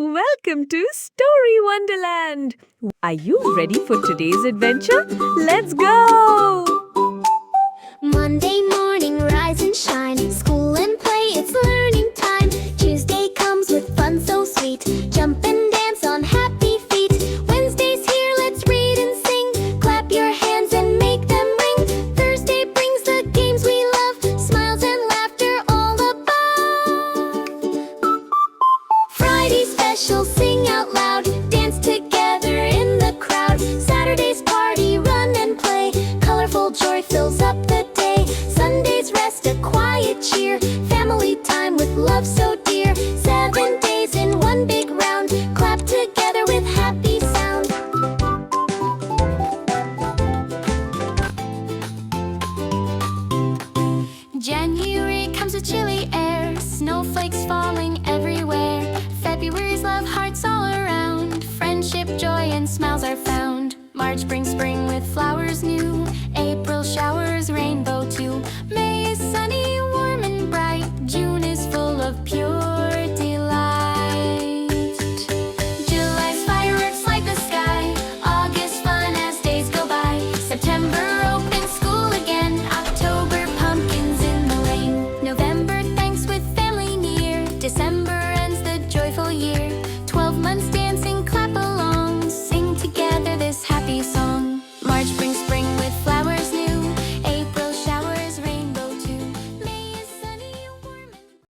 Welcome to Story Wonderland. Are you ready for today's adventure? Let's go! Monday morning, rise and shine. School and play, it's learning time. Tuesday comes with fun so sweet. Jump and dance on happy feet. Wednesday's here, let's read and sing. Clap your hands and make them ring. Thursday brings the games we love. Smiles and laughter all above. Friday special, sing out loud. Dance together in the crowd. Saturday's party, run and play. Colorful joy fills up the day. Sunday's rest, a quiet cheer. Family time with love so dear. 7 days in one big round. Clap together with happy sound. January comes with chilly air. Snowflakes falling everywhere. February's love hearts all around. Friendship, joy, and smiles are found. March brings spring with flowers new. April showers rainbow too. May is sunny, warm and bright. June is full of pure delight. July's fireworks light the sky. August fun as days go by. September